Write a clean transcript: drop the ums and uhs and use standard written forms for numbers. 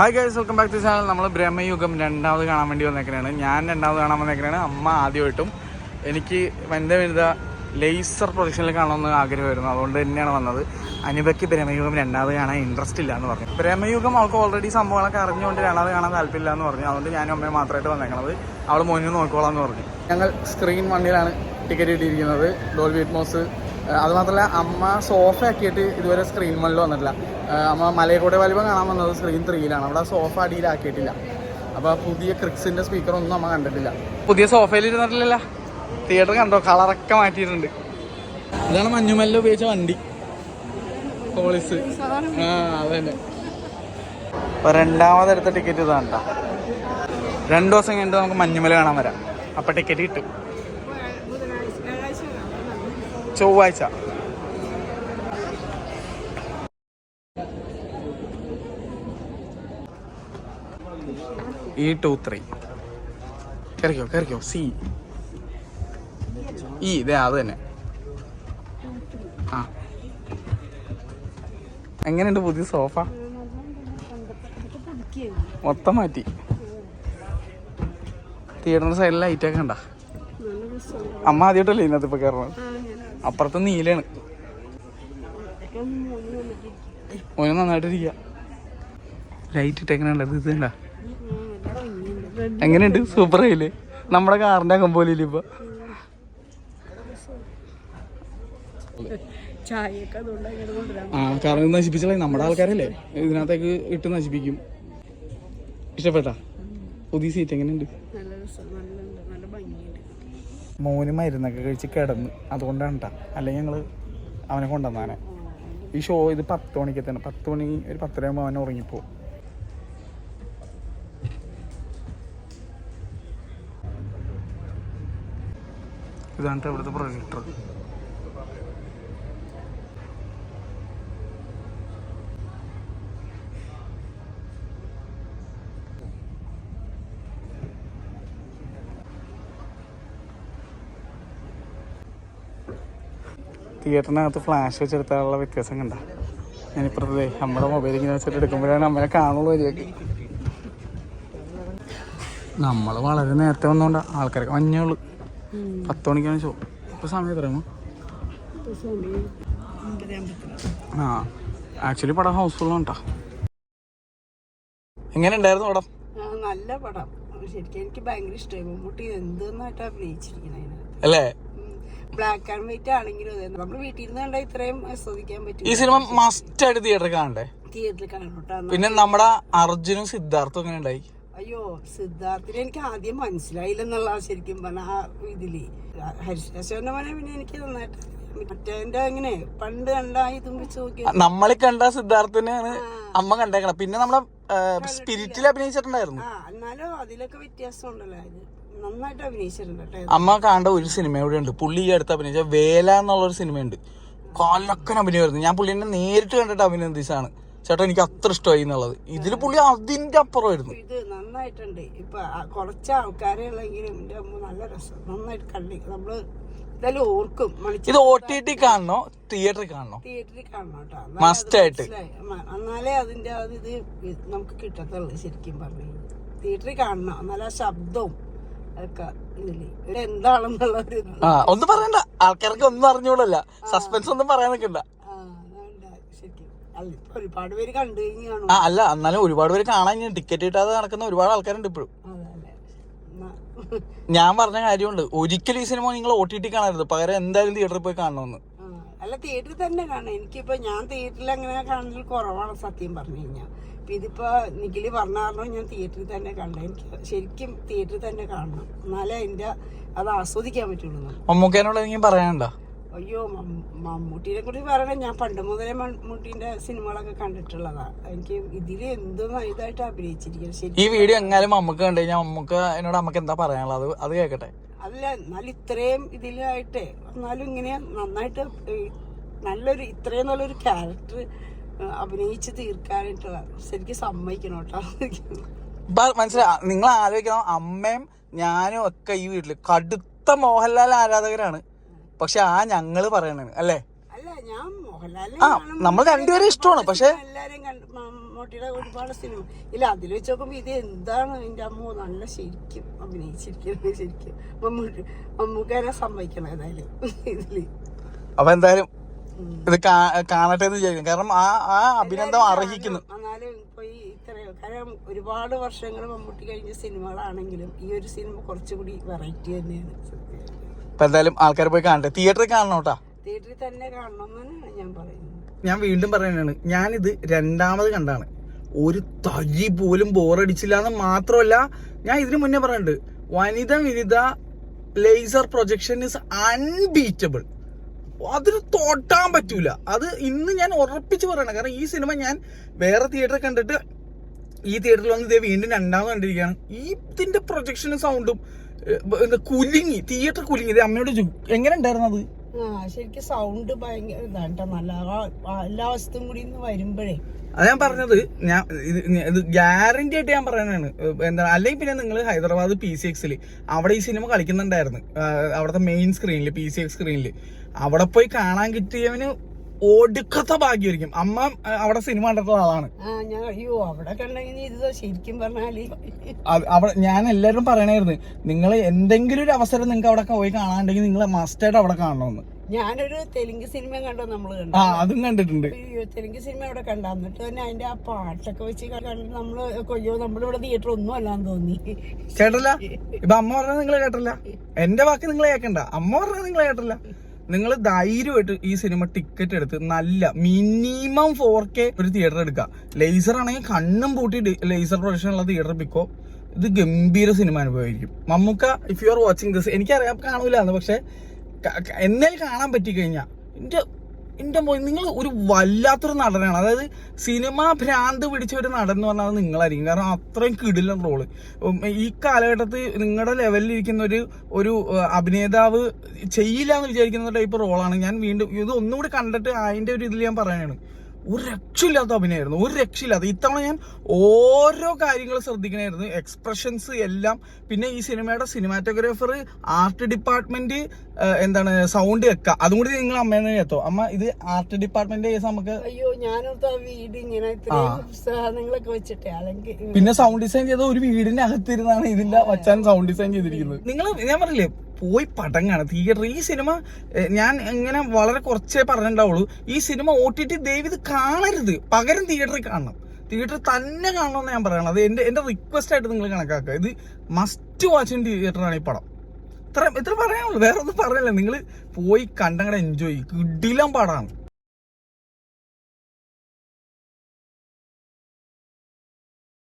Hi guys, welcome back to channel. നമ്മൾ ബ്രഹ്മയുഗം രണ്ടാമത് കാണാൻ വേണ്ടി വന്നേക്കണാണ്. ഞാൻ രണ്ടാമത് കാണാൻ വന്നേക്കണാണ്. അമ്മ ആദ്യമായിട്ടും എനിക്ക് എൻ്റെ വനിത ലേസർ പ്രൊഡക്ഷനിൽ കാണണമെന്ന് ആഗ്രഹമായിരുന്നു. അതുകൊണ്ട് തന്നെയാണ് വന്നത്. അനിതയ്ക്ക് ബ്രഹ്മയുഗം രണ്ടാമത് കാണാൻ ഇൻട്രസ്റ്റ് ഇല്ല എന്ന് പറഞ്ഞു. ബ്രഹ്മയുഗം അവൾക്ക് ഓൾറെഡി സംഭവങ്ങളൊക്കെ അറിഞ്ഞുകൊണ്ട് രണ്ടാമത് കാണാൻ താല്പര്യമില്ല എന്ന് പറഞ്ഞു. അതുകൊണ്ട് ഞാനും അമ്മയും മാത്രമായിട്ട് വന്നേക്കണത്. അവൾ മോനും നോക്കിക്കോളാം എന്ന് പറഞ്ഞു. ഞങ്ങൾ സ്ക്രീൻ വണ്ടിയിലാണ് ടിക്കറ്റ് കിട്ടിയിരിക്കുന്നത്. Dolby Atmos. അതുമാത്രമല്ല, അമ്മ സോഫ ആക്കിയിട്ട് ഇതുവരെ സ്ക്രീൻ 1 വന്നിട്ടില്ല. അമ്മ മലയക്കോട്ടെ വലിപ്പം കാണാൻ വന്നത് സ്ക്രീൻ 3 അവിടെ സോഫ അടിയിലാക്കിയിട്ടില്ല. അപ്പോൾ പുതിയ ക്രിക്സിൻ്റെ സ്പീക്കറൊന്നും അമ്മ കണ്ടിട്ടില്ല. പുതിയ സോഫയിൽ ഇരുന്നിട്ടില്ല. തിയേറ്റർ കണ്ടോ, കളറൊക്കെ മാറ്റിയിട്ടുണ്ട്. ഇതാണ് മഞ്ഞുമല്ല ഉപയോഗിച്ച വണ്ടി, പോളിസ്. അത് തന്നെ. അപ്പോൾ രണ്ടാമതെടുത്ത ടിക്കറ്റ് ഇതാണ്ട. 2 ദിവസം കഴിഞ്ഞിട്ട് നമുക്ക് മഞ്ഞുമല കാണാൻ വരാം. അപ്പോൾ ടിക്കറ്റ് കിട്ടും ചൊവ്വാഴ്ച. E23 കയറിക്കോ. സി ഇതേ അത് തന്നെ. ആ, എങ്ങനെയുണ്ട് പുതിയ സോഫ? മൊത്തം മാറ്റി. തിയേറ്ററിന്റെ സൈഡിൽ ലൈറ്റൊക്കെ ഉണ്ടോ? അമ്മ ആദ്യമായിട്ടല്ലേ ഇതിനകത്ത് ഇപ്പൊ കയറണം. അപ്പുറത്ത് നീലാണ്. മോന് നന്നായിട്ടിരിക്കുക. ലൈറ്റ് ഇട്ടെങ്ങനെയുണ്ട്? ഇത് കണ്ടാ എങ്ങനെയുണ്ട്? സൂപ്പർ ആയില്ലേ? നമ്മുടെ കാറിന്റെ അകം പോലെ ഇല്ല ഇപ്പൊ. കാരണം നശിപ്പിച്ചാലേ നമ്മുടെ ആൾക്കാരല്ലേ ഇതിനകത്തേക്ക് ഇട്ട് നശിപ്പിക്കും. ഇഷ്ടപ്പെട്ടാ പുതിയ സീറ്റ്? എങ്ങനെയുണ്ട്? മോന് മരുന്നൊക്കെ കഴിച്ച് കിടന്ന്, അതുകൊണ്ടാണ് കേട്ടോ. അല്ലെങ്കിൽ ഞങ്ങൾ അവനെ കൊണ്ടുവന്നാനെ. ഈ ഷോ ഇത് 10 മണിക്ക് തന്നെ. 10 മണി ഒരു 10:30 ആകുമ്പോൾ അവൻ ഉറങ്ങിപ്പോവും. ഇതാണ് ഇവിടുത്തെ പ്രൊജക്ടർ. തിയേറ്ററിനകത്ത് ഫ്ലാഷ് വെച്ചെടുത്താലുള്ള വ്യത്യാസം കണ്ട. ഞാനിപ്പുറത്തേ നമ്മുടെ മൊബൈൽ ഇങ്ങനെ വെച്ചിട്ട് എടുക്കുമ്പോഴാണ് അമ്മനെ കാണുള്ളൂ. വരികയൊക്കെ നമ്മൾ വളരെ നേരത്തെ വന്നോണ്ടാ ആൾക്കാരൊക്കെ മഞ്ഞുള്ളൂ. 10 മണിക്കാണ് ഷോ. ഇപ്പൊ സമയം എത്രയാമോ? ആ, ആക്ച്വലി പടം ഹൗസ്ഫുള്ളാണ് കേട്ടോ. എങ്ങനെ ഉണ്ടായിരുന്നു പടം? നല്ല പടം. ശരിക്കും എനിക്ക് ഭയങ്കര ഇഷ്ടമായി. മമ്മൂട്ടി എന്തെന്നായിട്ട് അഭിനയിച്ചിരിക്കുന്നത് അല്ലേ? ബ്ലാക്ക് ആൻഡ് വൈറ്റ് ആണെങ്കിലും നമ്മൾ വീട്ടിൽ നിന്ന് കണ്ടാൽ ഇത്രയും ആസ്വദിക്കാൻ പറ്റും. ഈ സിനിമ മസ്റ്റ് ആയിട്ട് തിയേറ്ററിൽ കാണണ്ടേ? തിയേറ്ററിൽ കാണണം. പിന്നെ നമ്മുടെ അർജുനും സിദ്ധാർത്ഥും എങ്ങനെ ഉണ്ടായി? അയ്യോ, സിദ്ധാർത്ഥിനെ എനിക്ക് ആദ്യം മനസ്സിലായില്ലെന്നുള്ള ശരിക്കും പറഞ്ഞ ആ ഇതില്. ഹരിശേഷന്റെ മോനെ പിന്നെ എനിക്ക് നന്നായിട്ട് മറ്റേ എങ്ങനെ പണ്ട് കണ്ടായി തുമ്പിച്ച് നോക്കി നമ്മളെ കണ്ട സിദ്ധാർത്ഥിനെയാണ് അമ്മ കണ്ടേക്കണം. പിന്നെ നമ്മളെ സ്പിരിറ്റിൽ അഭിനയിച്ചിട്ടുണ്ടായിരുന്നു. എന്നാലും അതിലൊക്കെ വ്യത്യാസം ഉണ്ടല്ലോ. ഇത് നന്നായിട്ട് അഭിനയിച്ചിട്ടുണ്ട്. അമ്മ കാണേണ്ട ഒരു സിനിമ ഇവിടെ ഉണ്ട്. പുള്ളി ഈ അടുത്ത് അഭിനയിച്ച വേല എന്നുള്ളൊരു സിനിമയുണ്ട്. കൊല്ലക്കൻ അഭിനയമായിരുന്നു. ഞാൻ പുള്ളിനെ നേരിട്ട് കണ്ടിട്ട് അഭിനന്ദിച്ചാണ് ചേട്ടാ, എനിക്ക് അത്ര ഇഷ്ടമായി എന്നുള്ളത്. ഇതില് പുള്ളി അതിന്റെ അപ്പുറമായിരുന്നു. ഇത് നന്നായിട്ടുണ്ട്. ഇപ്പൊ കുറച്ച് ആൾക്കാരെ ഉള്ളെങ്കിലും നല്ല രസം. നന്നായിട്ട് കണ്ടി നമ്മള് ഇതെല്ലാം ഓർക്കും. ഇത് OTT കാണണോ തിയേറ്ററിൽ കാണണോ? തിയേറ്ററിൽ കാണണം കേട്ടോ. മസ്റ്റ് ആയിട്ട്. എന്നാലേ അതിന്റെ ഇത് നമുക്ക് കിട്ടത്തുള്ളൂ. ശരിക്കും പറഞ്ഞു തിയേറ്ററിൽ കാണണം. എന്നാലും ആ ശബ്ദവും ഒക്കെ ഇതില് എന്താണെന്നുള്ളത് ഒന്നും പറയണ്ട. ആൾക്കാർക്ക് ഒന്നും അറിഞ്ഞൂടല്ല. സസ്പെൻസ് ഒന്നും പറയാൻ നിൽക്കണ്ട. ഒരുപാട് പേര് കണ്ടു കഴിഞ്ഞാണ്. അല്ല, എന്നാലും ഒരുപാട് പേര് കാണാൻ ടിക്കറ്റ് കിട്ടാതെ നടക്കുന്ന ഒരുപാട് ആൾക്കാരുണ്ട് ഇപ്പോഴും. ഞാൻ പറഞ്ഞ കാര്യമുണ്ട്, ഒരിക്കലും ഈ സിനിമ നിങ്ങൾ OTT കാണരുത്. പകരം എന്തായാലും തിയേറ്ററിൽ പോയി കാണണമെന്ന്. അല്ല, തിയേറ്ററിൽ തന്നെ കാണാം. എനിക്കിപ്പോ ഞാൻ തിയേറ്ററിൽ അങ്ങനെ കാണൽ കുറവാണ് സത്യം പറഞ്ഞു കഴിഞ്ഞാൽ. ഇതിപ്പോ നിഖില് പറഞ്ഞ കാരണം ഞാൻ തിയേറ്ററിൽ തന്നെ കണ്ട. എനിക്ക് ശരിക്കും തിയേറ്ററിൽ തന്നെ കാണണം. എന്നാലേ അതിന്റെ അത് ആസ്വദിക്കാൻ പറ്റുള്ളൂ. മമ്മൂക്കേനോട് എനിക്ക് പറയാനുണ്ടോ? അയ്യോ, മമ്മൂട്ടിനെ കുറിച്ച് പറയണേ. ഞാൻ പണ്ട് മുതലേ മമ്മൂട്ടിന്റെ സിനിമകളൊക്കെ കണ്ടിട്ടുള്ളതാ. എനിക്ക് ഇതില് എന്തോന്നും ഇതായിട്ട് അഭിനയിച്ചിരിക്കുന്നത്. ഈ വീഡിയോ എങ്ങാനും മമ്മൂക്ക് കണ്ടു കഴിഞ്ഞാൽ മമ്മൂക്ക എന്നോട് നമുക്ക് എന്താ പറയാനുള്ളത് അത് കേൾക്കട്ടെ. അല്ല, എന്നാലും ഇത്രയും ഇതിലായിട്ട് എന്നാലും ഇങ്ങനെ നന്നായിട്ട് നല്ലൊരു ഇത്രയും നല്ലൊരു ക്യാരക്ടർ അഭിനയിച്ച് തീർക്കാനായിട്ടുള്ള ശരിക്കും സമ്മതിക്കണം കേട്ടോ. മനസ്സിലായി. നിങ്ങൾ ആലോചിക്കണം, അമ്മയും ഞാനും ഒക്കെ ഈ വീട്ടില് കടുത്ത മോഹൻലാൽ ആരാധകരാണ്. പക്ഷെ ആ ഞങ്ങള് പറയണ അല്ലേ? അല്ല, ഞാൻ മോഹൻലാലിനെ നമ്മൾ രണ്ടുപേരും ഇഷ്ടമാണ്. പക്ഷെ എല്ലാരും മമ്മൂട്ടിയുടെ ഒരുപാട് സിനിമ ഇല്ല, അതിൽ വെച്ച് നോക്കുമ്പോ ഇത് എന്താണ് എൻ്റെ അമ്മ നല്ല ശരിക്കും അഭിനയിച്ചിരിക്കുന്നത്. ശരിക്കും മമ്മൂക്കാനെ സമ്മതിക്കണം ഏതായാലും ഇതില്. അപ്പൊ എന്തായാലും ഇത് കാണട്ടെ എന്ന് വിചാരിക്കും. കാരണം ആ അഭിനന്ദനം അർഹിക്കുന്നു. എന്നാലും ഇപ്പൊ ഈ ഇത്രയും കാരണം ഒരുപാട് വർഷങ്ങൾ മമ്മൂട്ടി കഴിഞ്ഞ സിനിമകളാണെങ്കിലും ഈ ഒരു സിനിമ കുറച്ചുകൂടി വെറൈറ്റി തന്നെയാണ്. അപ്പൊ എന്തായാലും ആൾക്കാർ പോയി കാണട്ടെ, തിയേറ്ററിൽ കാണണം കേട്ടാ. തിയേറ്ററിൽ തന്നെ കാണണം എന്നാണ് ഞാൻ പറയുന്നത്. ഞാൻ വീണ്ടും പറയുന്നതാണ്, ഞാനിത് രണ്ടാമത് കണ്ടാണ്. ഒരു തരി പോലും ബോറടിച്ചില്ല എന്ന് മാത്രമല്ല, ഞാൻ ഇതിനു മുന്നേ പറഞ്ഞിട്ടുണ്ട്, Vinitha laser projection is unbeatable. അതിന് തോട്ടാൻ പറ്റൂല. അത് ഇന്ന് ഞാൻ ഉറപ്പിച്ച് പറയണം. കാരണം ഈ സിനിമ ഞാൻ വേറെ തിയേറ്ററിൽ കണ്ടിട്ട് ഈ തിയേറ്ററിൽ വന്ന് ഇതേ വീണ്ടും രണ്ടാമത് കണ്ടിരിക്കുകയാണ്. ഇതിന്റെ പ്രൊജക്ഷനും സൗണ്ടും കുലുങ്ങി, തിയേറ്റർ കുലുങ്ങി. ഇത് അമ്മയോട് എങ്ങനെ ഉണ്ടായിരുന്നു അത്? ശരിക്കും സൗണ്ട് ഭയങ്കര ഇതാട്ടോ, നല്ല എല്ലാ വസ്തുവും കൂടി വരുമ്പോഴേ. അത് ഞാൻ പറഞ്ഞത്, ഞാൻ ഇത് ഗ്യാരണ്ടി ആയിട്ട് ഞാൻ പറയുന്നതാണ്. എന്താ, അല്ലെങ്കിൽ പിന്നെ നിങ്ങൾ ഹൈദരാബാദ് PCXൽ അവിടെ ഈ സിനിമ കളിക്കുന്നുണ്ടായിരുന്നു, അവിടുത്തെ മെയിൻ സ്ക്രീനിൽ, PCX സ്ക്രീനിൽ. അവിടെ പോയി കാണാൻ കിട്ടിയവന് ഒടുക്കത്തെ ഭാഗ്യമായിരിക്കും. അമ്മ അവിടെ സിനിമ കണ്ടിട്ടുള്ള ആളാണ്. അവിടെ കണ്ടെങ്കിൽ ഇത് ശരിക്കും പറഞ്ഞാല് അവിടെ ഞാൻ എല്ലാവരും പറയണായിരുന്നു, നിങ്ങൾ എന്തെങ്കിലും ഒരു അവസരം നിങ്ങൾക്ക് അവിടെ പോയി കാണാണ്ടെങ്കിൽ നിങ്ങൾ മസ്റ്റായിട്ട് അവിടെ കാണണമെന്ന്. ഞാനൊരു തെലുങ്ക് സിനിമ കണ്ടോ, നമ്മള് കണ്ടു. അതും കണ്ടിട്ടുണ്ട്. തെലുങ്ക് സിനിമ അവിടെ കണ്ട, എന്നിട്ട് തന്നെ അതിന്റെ ആ പാട്ടൊക്കെ വെച്ച് കണ്ടിട്ട് നമ്മള് കൊയ്യോ നമ്മളിവിടെ തിയേറ്റർ ഒന്നും അല്ലാന്ന് തോന്നി. കേട്ടല്ല, ഇപ്പൊ അമ്മ പറഞ്ഞത് നിങ്ങൾ കേട്ടല്ല, എന്റെ വാക്ക് നിങ്ങൾ കേൾക്കണ്ട. അമ്മ പറഞ്ഞത് നിങ്ങൾ കേട്ടല്ല. നിങ്ങൾ ധൈര്യമായിട്ട് ഈ സിനിമ ടിക്കറ്റ് എടുത്ത് നല്ല മിനിമം 4K ഒരു തിയേറ്റർ എടുക്കുക. ലേസർ ആണെങ്കിൽ കണ്ണും പൂട്ടി ലേസർ പ്രൊജക്ഷൻ ഉള്ള തിയേറ്റർ പിക്കോ. ഇത് ഗംഭീര സിനിമ അനുഭവമായിരിക്കും. Mammukka, if you are watching this, എനിക്കറിയാം കാണൂലെന്ന്, പക്ഷെ എന്നാൽ കാണാൻ പറ്റിക്കഴിഞ്ഞാൽ എന്റെ നിങ്ങൾ ഒരു വല്ലാത്തൊരു നടനാണ്. അതായത് സിനിമ ഭ്രാന്ത് പിടിച്ച ഒരു നടൻ എന്ന് പറഞ്ഞാൽ നിങ്ങളായിരിക്കും. കാരണം അത്രയും കിടിലൻ റോള്. ഈ കാലഘട്ടത്തിൽ നിങ്ങളുടെ ലെവലിലിരിക്കുന്ന ഒരു അഭിനേതാവ് ചെയ്യില്ല എന്ന് വിചാരിക്കുന്ന ടൈപ്പ് റോളാണ്. ഞാൻ വീണ്ടും ഇത് ഒന്നുകൂടി കണ്ടിട്ട് അതിന്റെ ഒരു ഇതിൽ ഞാൻ പറയാനാണ്, ഒരു രക്ഷയില്ലാത്ത അഭിനയമായിരുന്നു, ഒരു രക്ഷയില്ലാത്ത. ഇത്തവണ ഞാൻ ഓരോ കാര്യങ്ങൾ ശ്രദ്ധിക്കണമായിരുന്നു, എക്സ്പ്രഷൻസ് എല്ലാം. പിന്നെ ഈ സിനിമയുടെ സിനിമാറ്റോഗ്രാഫർ, ആർട്ട് ഡിപ്പാർട്ട്മെന്റ്, എന്താണ് സൗണ്ട് വെക്കുക, അതും കൂടി നിങ്ങൾ അമ്മേനെ കേട്ടോ. അമ്മ ഇത് ആർട്ട് ഡിപ്പാർട്ട്മെന്റ് കേസ് നമുക്ക്. അയ്യോ, ഞാനൊരു വീട് ഇങ്ങനെ സാധനങ്ങളൊക്കെ വെച്ചിട്ടേ, അല്ലെങ്കിൽ പിന്നെ സൗണ്ട് ഡിസൈൻ ചെയ്ത ഒരു വീടിന്റെ അകത്തിരുന്നാണ് ഇതിന്റെ വച്ചാൻ സൗണ്ട് ഡിസൈൻ ചെയ്തിരിക്കുന്നത്. നിങ്ങൾ ഞാൻ പറഞ്ഞില്ലേ, പോയി പടങ്ങാണ് തിയേറ്റർ. ഈ സിനിമ ഞാൻ ഇങ്ങനെ വളരെ കുറച്ചേ പറഞ്ഞിട്ടുണ്ടാവുള്ളൂ. ഈ സിനിമ OTT ദയവിത് കാണരുത്, പകരം തിയേറ്ററിൽ കാണണം. തിയേറ്ററിൽ തന്നെ കാണണമെന്ന് ഞാൻ പറയണം. അത് എന്റെ റിക്വസ്റ്റ് ആയിട്ട് നിങ്ങൾ കണക്കാക്കുക. ഇത് മസ്റ്റ് വാച്ചിങ് തിയേറ്ററാണ് ഈ പടം. ഇത്ര പറയാനുള്ളൂ, വേറെ ഒന്നും പറയാനില്ല. നിങ്ങൾ പോയി കണ്ടങ്ങടെ എൻജോയ്, കിടിലം പടമാണ്.